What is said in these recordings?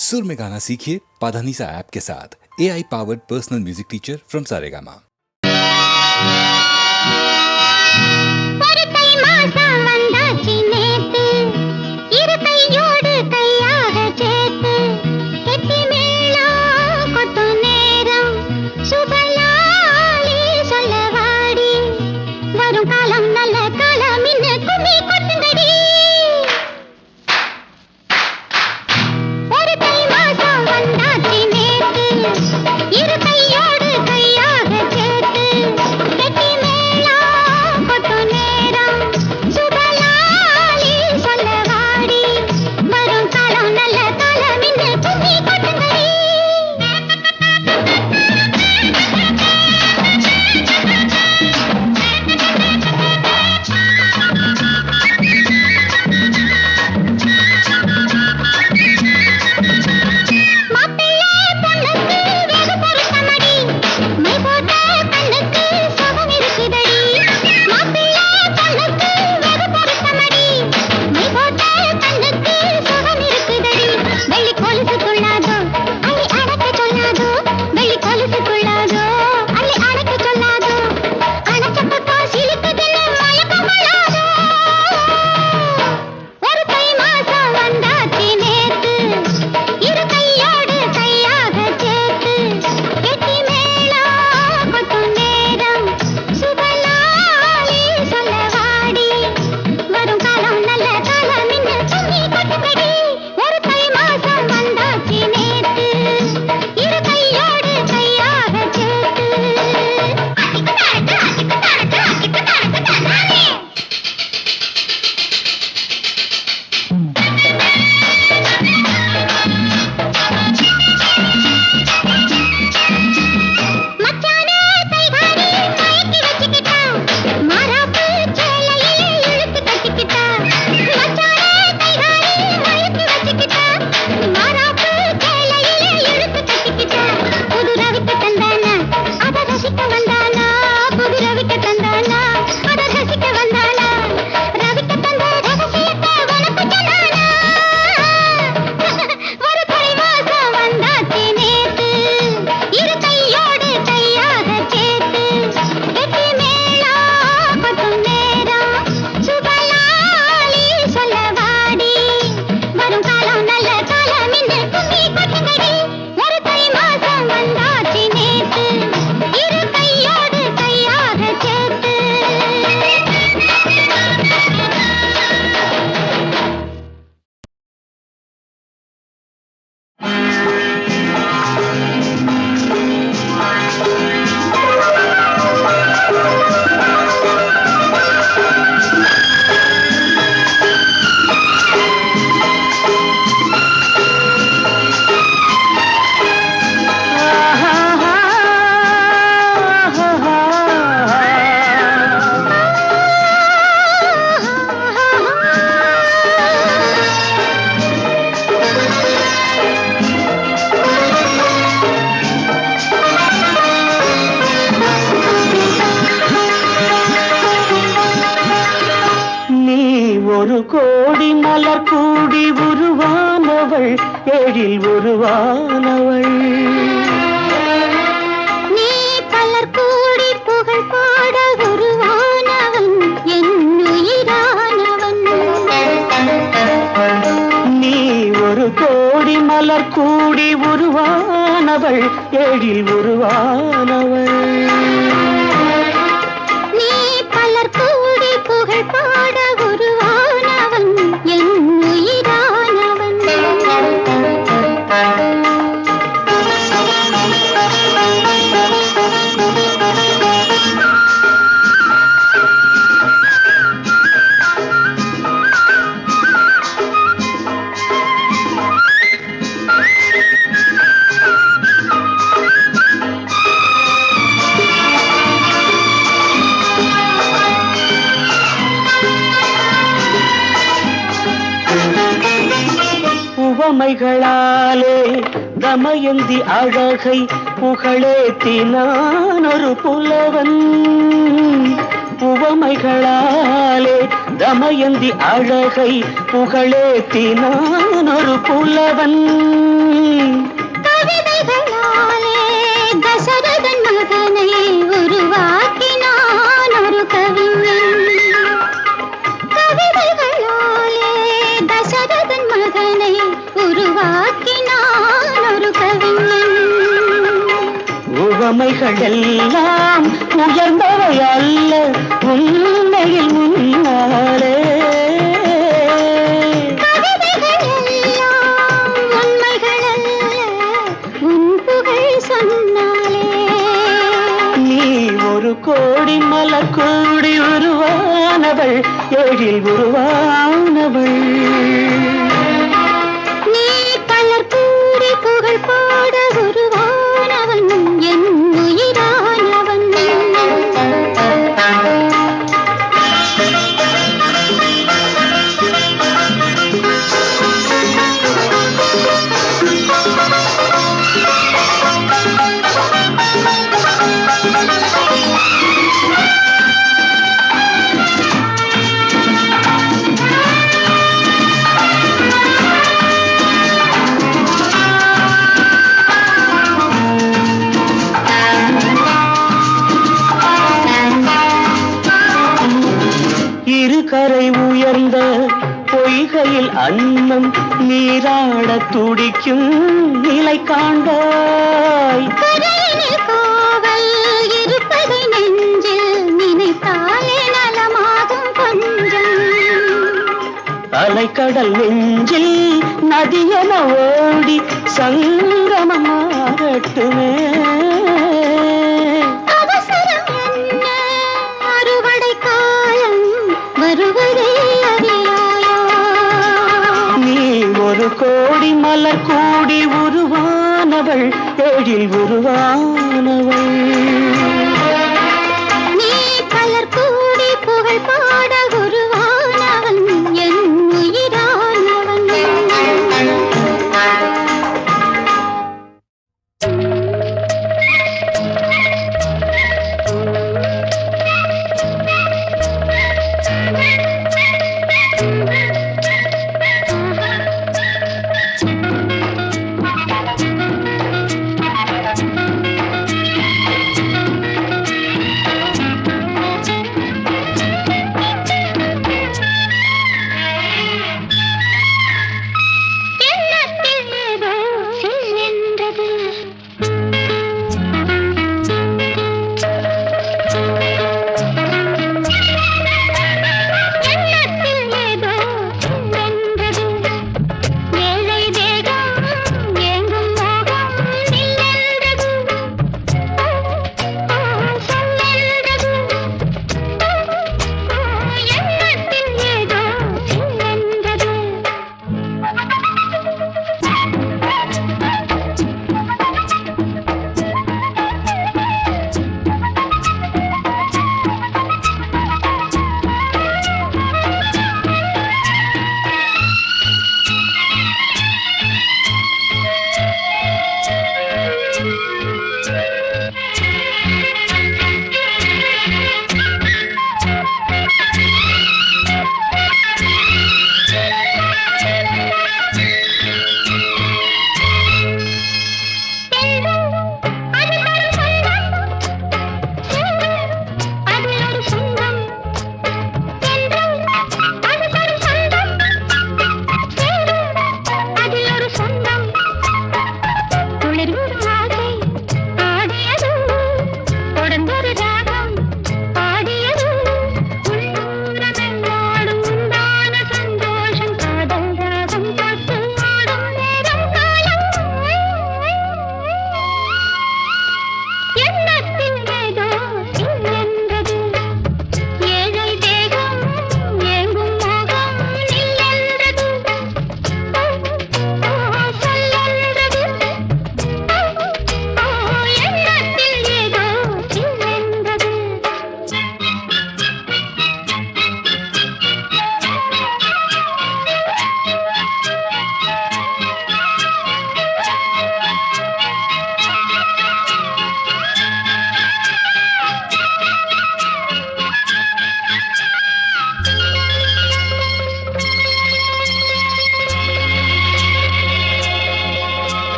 सुर में गाना सीखिए पाधानीसा ऐप के साथ। AI powered personal music teacher from Saregama. ஒரு கோடி மலர் கூடி உருவானவள், எழில் உருவானவள். நீ பலர் கூடி புகழ் பாட உருவானவன், என் உயிரானவன். நீ ஒரு கோடி மலர் கூடி உருவானவள், எழில் உருவானவள். நீ பலர் கூடி புகழ் பாட உருவானவன், என் உயிரானவன். உவமைகளாலே தமயந்தி அழகை புகழேத்தினான் ஒரு புலவன். உவமைகளாலே தமயந்தி அழகை புகழேத்தினான் ஒரு புலவன். உவமைகள் எல்லாம் உயர்ந்தவை அல்ல உண்மையில் முன்னாலே. கவிதைகள் எல்லாம் உண்மைகள் அல்ல உன் புகழ் சொன்னாலே. நீ ஒரு கோடி மலர் கூடி உருவானவள் எழில் உருவானவள். நீ பலர் கூடி புகழ் பாட உருவானவன் என் உயிரானவன். இருகரை உயர்ந்த பொய்கையில் அன்னம் நீராட துடிக்கும் நிலை காண்பாய். கரையினில் காவல் இருப்பதை நெஞ்சில் நினைத்தாலே நலமாகும் கொஞ்சம். அலைக்கடல் நெஞ்சில் நதியென ஓடி சங்கமமாகட்டுமே. அவசரம் என்ன அறுவடை காலம் வருவதே அறியாயோ. நீ ஒரு கோடி மலர் கூடி உருவானவள் எழில் உருவானவள். நீ பலர் கூடி புகழ் பாட உருவானவன் என் உயிரானவன்.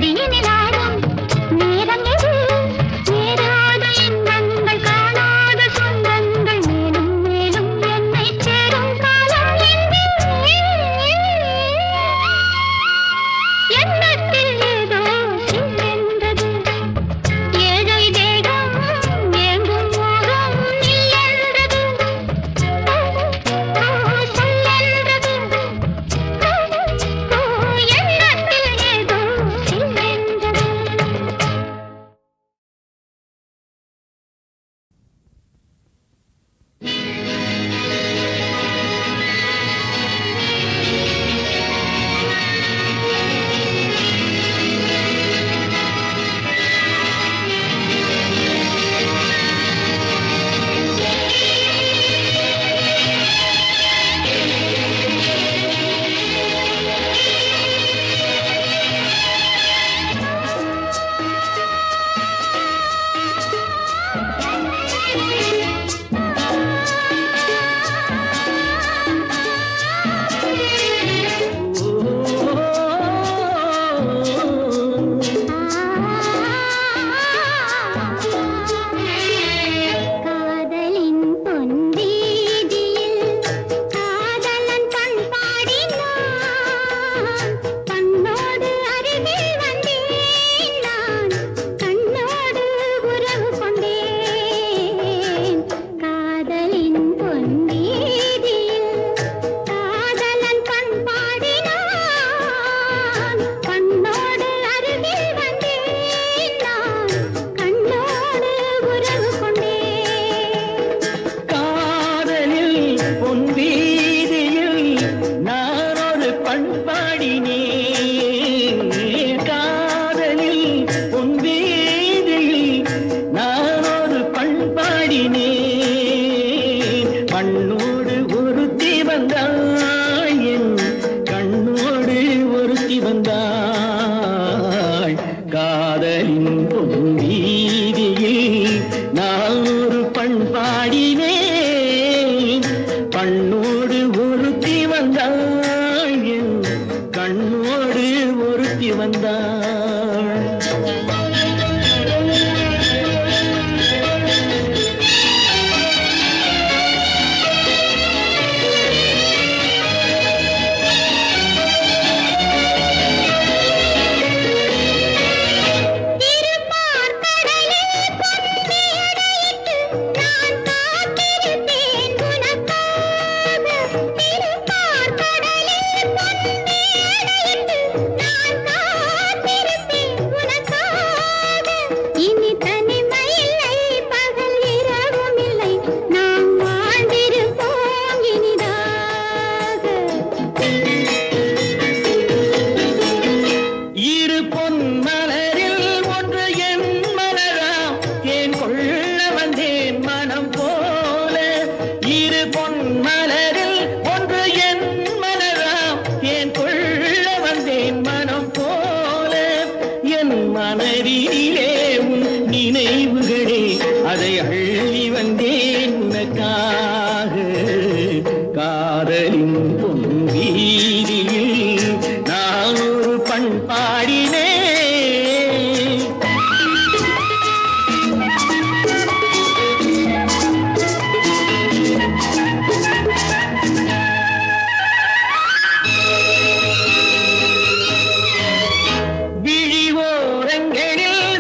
மடியினில் ஆடும் நேரம் எது சேராத இன்பங்கள் காணாத சொந்தங்கள் மேலும் மேலும் என்னை சேரும் காலம் எண்ணத்தில் ஏதோ சில்லென்றது ஏழை தேகம் ஏங்கும் மோகம் இல்லென்றது சொல்லென்றது எண்ணத்தில் ஏதோ சில்லென்றது. காதலின் பொன்வீதியில் காதலன் பண்பாடினான் கண்ணோடு அருகில் வந்தேன் நான் கண்ணோடு உறவு கொண்டேன் காதலின் பொன்வீதியில் காதலன் பண்பாடினான் கண்ணோடு அருகில் வந்தேன் நான் கண்ணோடு உறவு கொண்டேன் காதலில் பொன் வீதியில் நான் ஒரு பண்பாடினேன் காதலில் பொன் வீதியில் நான் ஒரு பண்பாடினேன் மண்ணோடு ஒருத்தி வந்தாய் என் கண்ணோடு ஒருத்தி வந்தாய் காதலின் பொன் வீதியில் நான் ஒரு பண்பாடினேன் கண்ணோடு ஒருத்தி வந்தாள் என் கண்ணோடு ஒருத்தி வந்தாள் திருப்பார்கடலே பொன்னி அடைத்து நான் காத்திருப்பேன் உனக்காக திருப்பார்கடலே பொன்னி அடைத்து நான் காத்திருப்பேன் உனக்காக இனி தனிமை இல்லை பகல் இரவும் இல்லை நாம் வாழ்ந்திருப்போம் இனிதாக இரு பொன் மலரில் ஒன்று என் மலராம் தேன் கொள்ள வந்தேன் மனம் போல இரு பொன் மலரில் ஒன்று என் மலராம் தேன் கொள்ள வந்தேன் மனம் போல என் மனதிலே உன் நினைவுகளே அதை அள்ளி வந்தேன் உனக்காக காதலின் பொன் வீதியில் நான் ஒரு பண்பாடினேன் விழிவோரங்களில்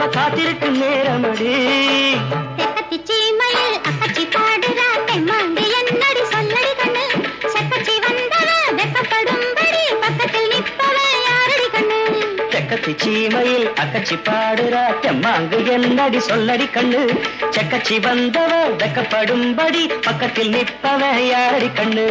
இப்ப காத்திருக்கும் நேரமடி. தெப்பத்தி சீமையில் அக்கச்சி பாடுறா தெம்மாங்கு என்னடி சொல்லடி கண்ணு. செக்கச்சி வந்தவ வெப்பப்படும்படி பக்கத்தில் நிற்பவ யாரடி கண்ணு. செக்கச்சி சீமையில் அக்கச்சி பாடுறா தெம்மாங்கு என்னடி சொல்லடி கண்ணு. செக்கச்சி வந்தவ வெக்கப்படும்படி பக்கத்தில் நிற்பவ யாரடி கண்ணு.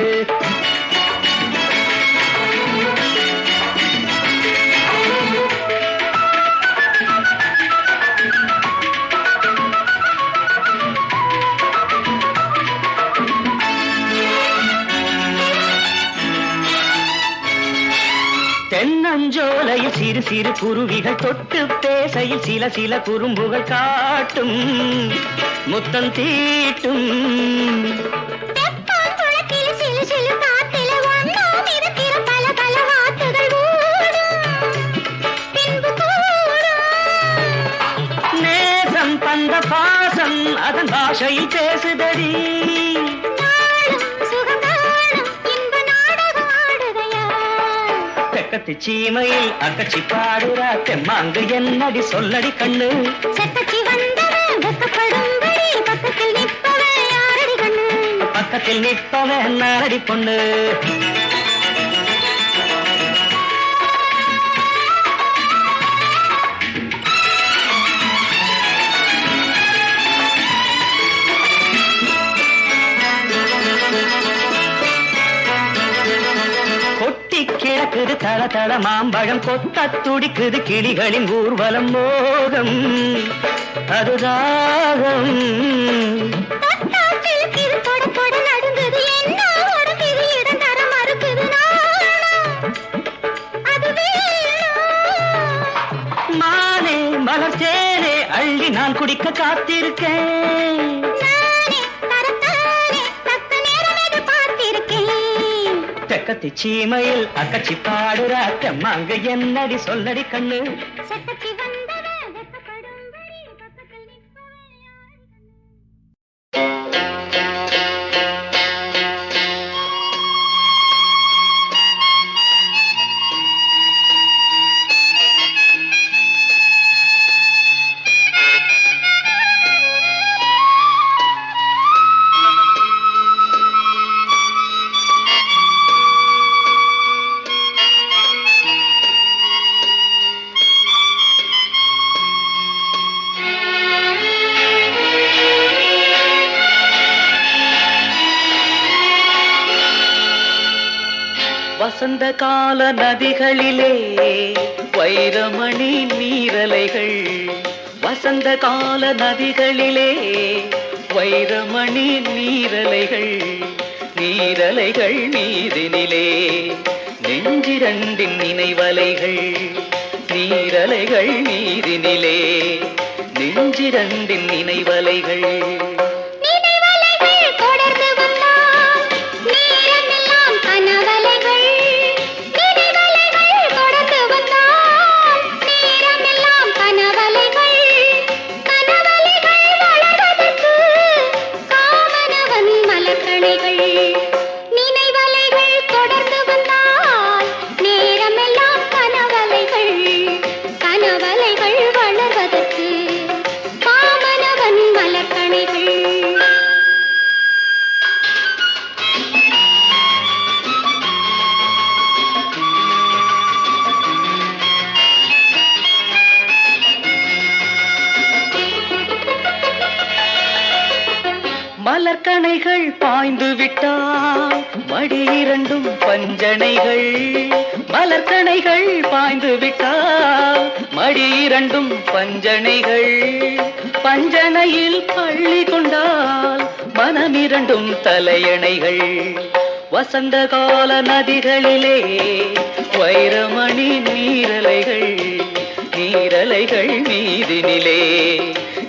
தென்னஞ்சோலையில் சிறு சிறு குருவிகள் தொட்டு பேசையில் சில சில குறும்புகள் காட்டும் முத்தம் தீட்டும். தெப்பாங்குளத்தில் சிலு சிலு காத்தில ஒன்றும் இருக்கிற பல பல வாக்குகள் ஓடும் பின்பு கூடும். நேசம் தந்த பாசம் அதன் பாஷையில் பேசுதடி. நாளும் சுககாலம் இன்ப நாடகம் ஆடுகையா. தெக்கத்து சீமையில் அக்கச்சி பாடுறா தெம்மாங்கு என்னடி சொல்லடி கண்ணு. செக்கச்சி வந்தவ வெக்கப்படும்படி பக்கத்தில் நிற்பவ யாரடி கண்ணு. பக்கத்தில் நிற்பவன் நாரடி பொண்ணு. கொட்டி கிடக்குது தள தள மாம்பழம் கொத்த துடிக்குது கிளிகளின் ஊர்வலம் மோகம் அதுதாகம். தொட்டாற்றில் கிரு தொட தொட நடுங்குது என்ன உடம்பிது இடம் தர மறுக்குது நாணம் அது வேணும். மானே மலர்ச்சேனே அள்ளி நான் குடிக்க காத்திருக்கேன். நானே தரத்தானே தக்க நேரம் எது பார்த்திருக்கேன். தெக்கத்து சீமையில் அக்கச்சி பாடுறா தெம்மாங்க என்னடி சொல்லடி கண்ணு. செக்கச்சி வந்தவ வெக்கப்படும்படி பக்கத்தில் நிற்பவ யாரடி கண்ணு. வசந்த கால நதிகளிலே வைரமணி நீரலைகள். வசந்த கால நதிகளிலே வைரமணி நீரலைகள். நீரலைகள் மீதினிலே நெஞ்சிரண்டின் நினைவலைகள். நீரலைகள் மீதினிலே நெஞ்சிரண்டின் நினைவலைகள். நினைவலைகள் தொடர்ந்து வந்தால் நேரமெல்லாம் கனவலைகள். நினைவலைகள் தொடர்ந்து வந்தால் நேரமெல்லாம் கனவலைகள். கனவலைகள் வளர்வதற்கு காமனவன் மலர்கணைகள். நினைவலைகள் தொடர்ந்து வந்தால் நேரமெல்லாம் கனவலைகள். கனவலைகள் வளர்வதற்கு காமனவன் மலர்கணைகள். மலர்கணைகள் பாய்ந்து விட்டால் மடி இரண்டும் பஞ்சனைகள். மலர்கணைகள் பாய்ந்து விட்டால் மடி இரண்டும் பஞ்சனைகள். பஞ்சனையில் பள்ளி கொண்டால் மனமிரண்டும் தலையணைகள். வசந்த கால நதிகளிலே வைரமணி நீரலைகள். நீரலைகள் மீதினிலே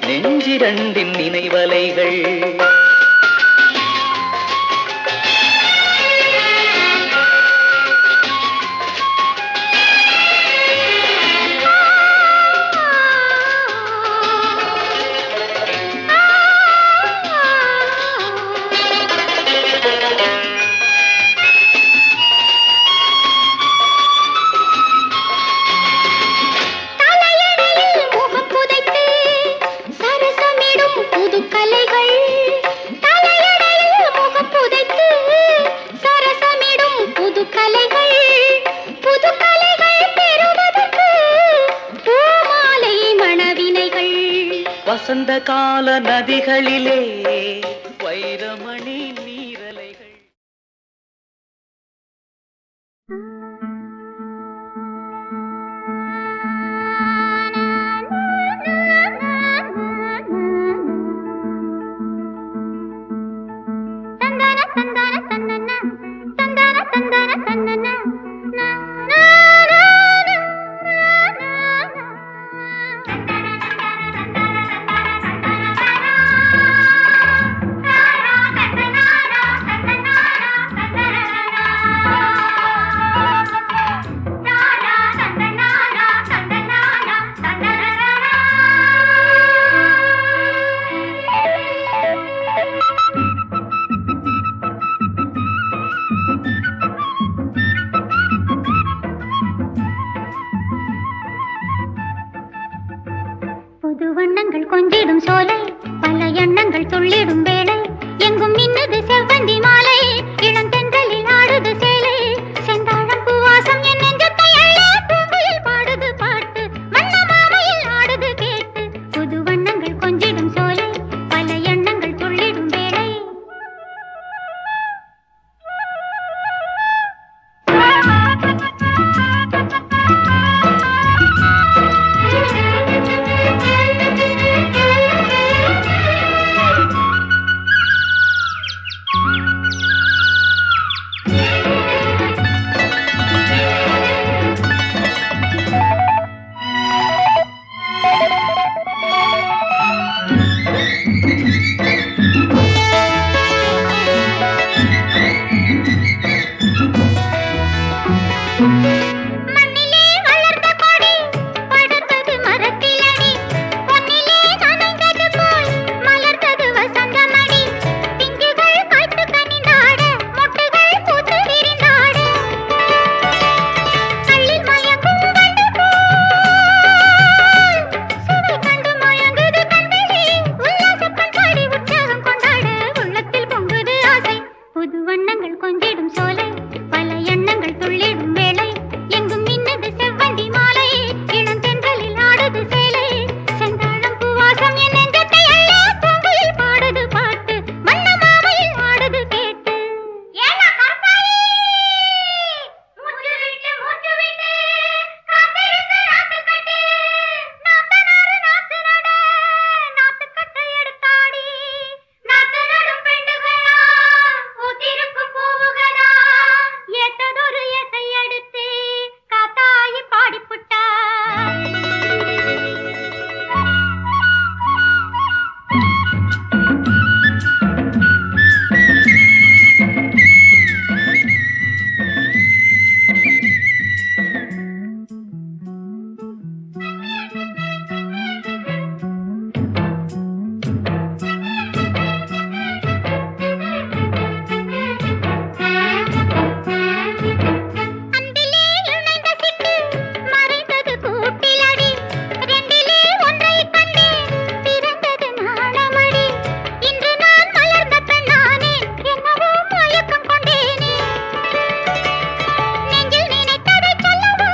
நெஞ்சிரண்டின் நினைவலைகள். தலையணையில் முகம் புதைத்து வசந்த கால நதிகளிலே வைரமணி நீரலைகள். புது வண்ணங்கள் கொஞ்சிடும் சோலை, பல எண்ணங்கள் துள்ளிடும் வேளை, எங்கும் மின்னுது செவ்வந்தி மாலை, இளந்தென்றலில் ஆடுது சேலை, செந்தாழம் பூவாசம் என் நெஞ்சத்தை அள்ள, பூங்குயில் பாடுது பாட்டு, வண்ண மாமையில் ஆடுது கேட்டு. புது வண்ணங்கள் கொஞ்சிடும் சோலை, பல எண்ணங்கள் துள்ளிடும் வேளை. மண்ணிலே வளர்ந்த கொடி படர்ந்தது மரத்திலடி, பொன்னிலே நனைந்தது போல் மலர்ந்தது வசந்தமடி, பிஞ்சுகள் காய்த்து கனிந்தாட, மொட்டுகள் பூத்து விரிந்தாட, கள்ளில் மயங்கும் வண்டு போல் சுவை கண்டு மயங்குது கண்களே, உல்லாசப் பண்பாடி உற்சாகம் கொண்டாட, உள்ளத்தில் பொங்குது ஆசை. புது வண்ணங்கள் கொஞ்சிடும் சோலை, பல எண்ணங்கள் துள்ளிடும் வேளை, எங்கும் மின்னது செவ்வந்தி மாலை, இளந்தென்றலில் ஆடுது சேலை, செந்தாழம் பூவாசம் என் நெஞ்சத்தை அள்ள, பூங்குயில் பாடுது பாட்டு, வண்ண மாமையில் ஆடுது கேட்டு. ஏன்னா கற்பாயி மூச்சு விட்டு காத்திருக்க நாட்டுக்கட்டு, நாத்தனாரு நாத்து நட, நாட்டுக்கட்டை எடுத்தாடி, நாத்து நடும் பெண்டுகளா, பூத்திருக்கும் பூவுகளா, ஏத்ததொரு எசை எடுத்து காத்தாயி பாடிப்புட்டா. அன்பிலே இணைந்த சிட்டு மறைந்தது கூட்டிலடி, ரெண்டிலே ஒன்றைக் கண்டேன் பிறந்தது நாணமடி, இன்று நான் மலர்ந்த பெண்ணானே, என்னவோ மயக்கம் கொண்டேனே, நெஞ்சில் நினைத்ததைச் சொல்லவோ,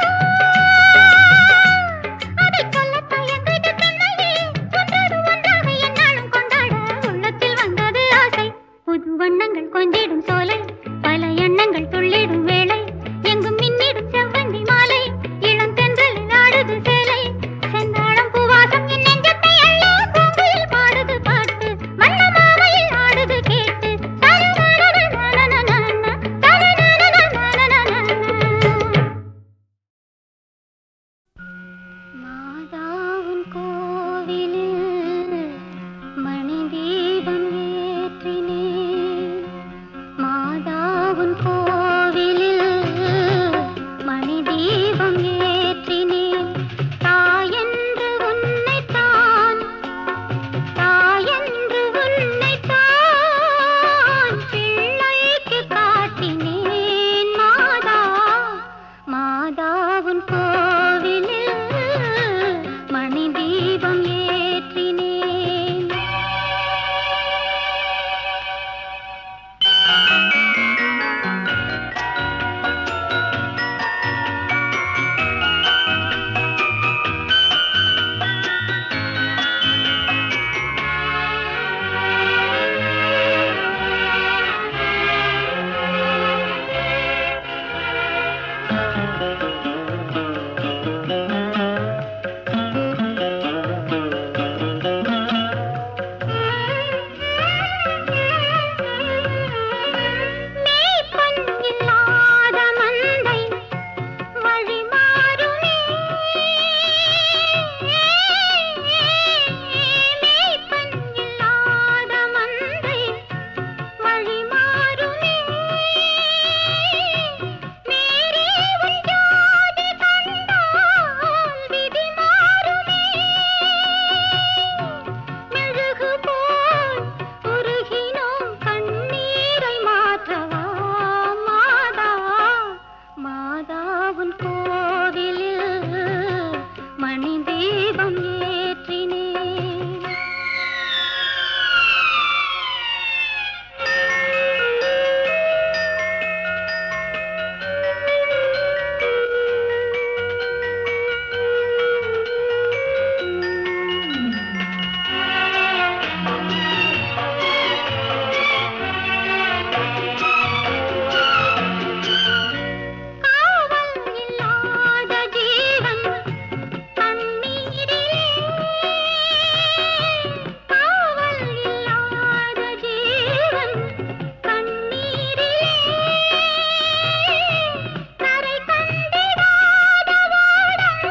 அதைச் சொல்லத் தயங்குது பெண்மையே, ஒன்றோடு ஒன்றாக எந்நாளும் கொண்டாட, உள்ளத்தில் வந்தது ஆசை. புது வண்ணங்கள் கொஞ்சிடும் சோலை, பல எண்ணங்கள் துள்ளிடும் வேளை, எங்கும் மின்னிடும் செவ்வந்தி மாலை, இளந்தென்றலில் ஆடுது சேலை, செந்தாழம் பூவாசம் என் நெஞ்சத்தை அள்ள, பூங்குயில் பாடுது பாட்டு, வண்ண மாமையில் ஆடுது கேட்டு. தரனனனனனனன, தரனனனனனனன. மாதாவின் கோவிலில் மணி தீபம் ஏற்றினேன், மாதாவின் கோவிலில் மணி தீபம் ஏற்றினேன், தாயென்று உன்னைத்தான், தாயென்று உன்னைத்தான் பிள்ளைக்கு காட்டினேன், மாதா, மாதாவின் கோவிலில் மணி தீபம் ஏற்றினேன். கோவிலில் மணி தீபம் ஏற்றினேன். காவல் இல்லாத ஜீவன் கண்ணீரிலே, காவல் இல்லாத ஜீவன் கண்ணீரிலே, கரை கண்டிடாத ஓடம்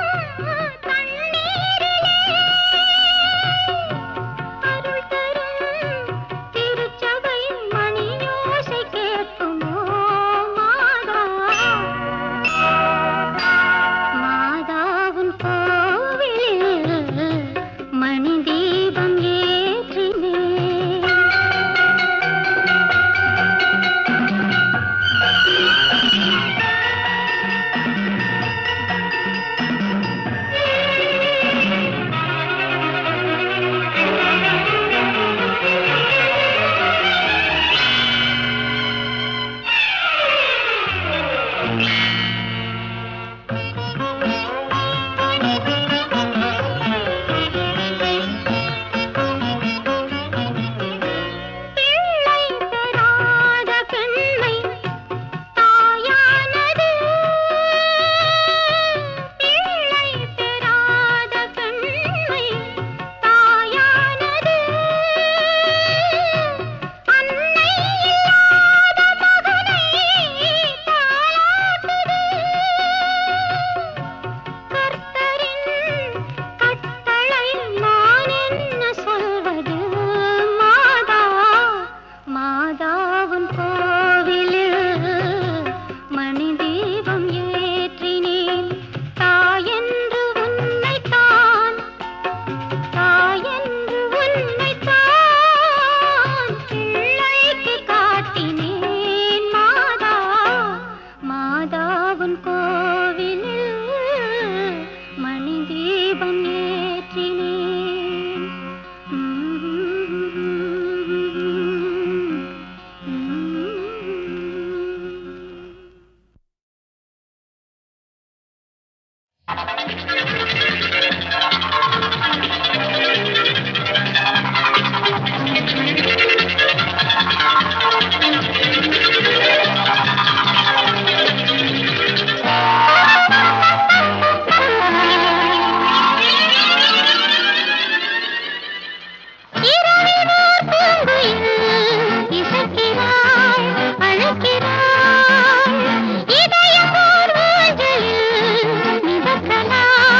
தண்ணீரிலே, அருள் தரும் திருச்சபை மணியோசை கேட்குமோ மாதா, மாதாவின் கோவிலில் மணி தீபம் ஏற்றினேன். பிள்ளை பெறாத பெண்மை தாயானது, பிள்ளை பெறாத பெண்மை தாயானது, அன்னை இல்லாத மகனை தாலாட்டுது. கர்த்தரின் கட்டளை நான் என்ன சொல்வது மாதா, மாதாவின் கோவிலில் மணி தீபம் ஏற்றினேன். தாயென்று உன்னைத்தான், தாயென்று உன்னைத்தான் பிள்ளைக்கு காட்டினேன் மாதா, மாதாவின் கோவிலில் மணி தீபம் ஏற்றினேன். இரவினோர் பூங்குயில் இசைக்கிறாள், அழைக்கிறாள். இதயம் ஓர் ஊஞ்சலில் மிதக்கலாம்.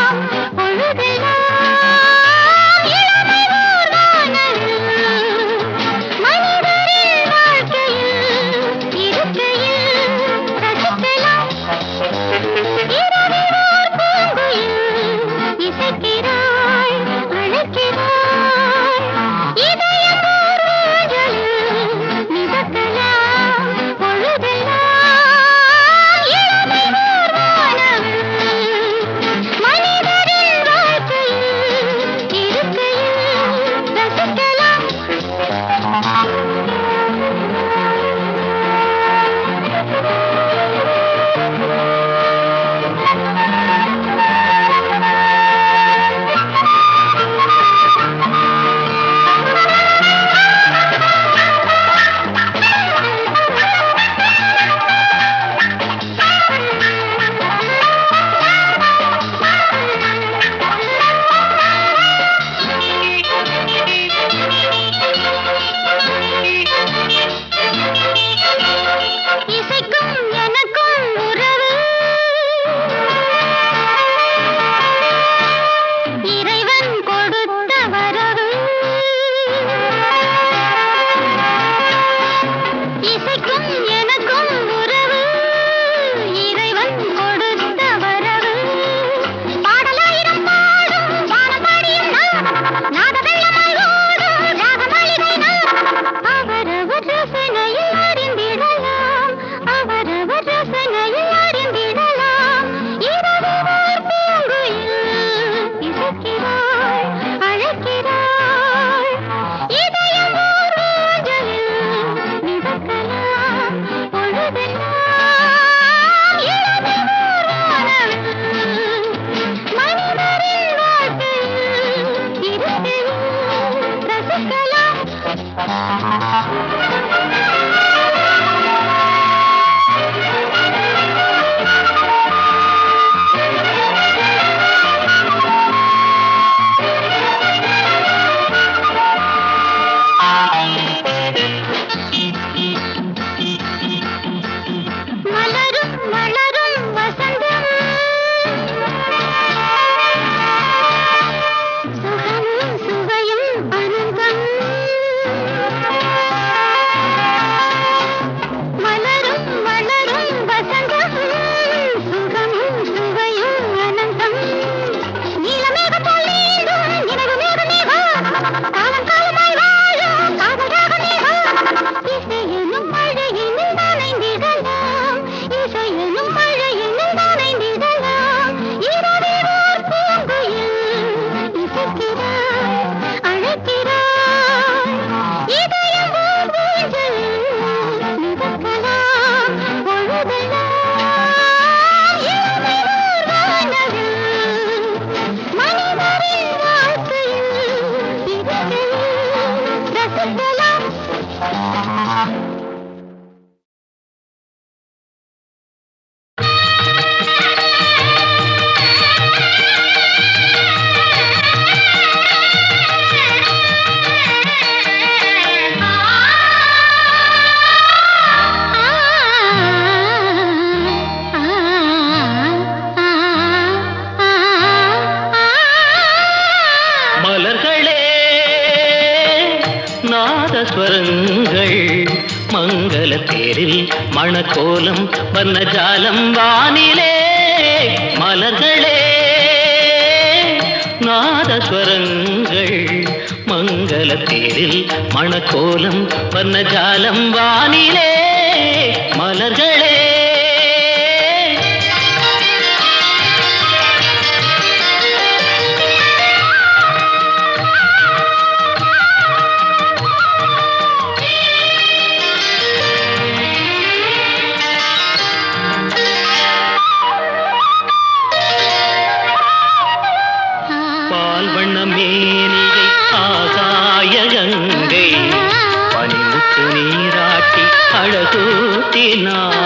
தேரில் மணக்கோலம் வர்ணஜாலம் வானிலே மலர்களே நாதஸ்வரங்கள் மங்கள தேரில் மணக்கோலம் வர்ணஜாலம் வானிலே மலர்களே. மேனியை ஆகாய கங்கை பனிமுத்து நீராட்டி அழகூட்டினாள்.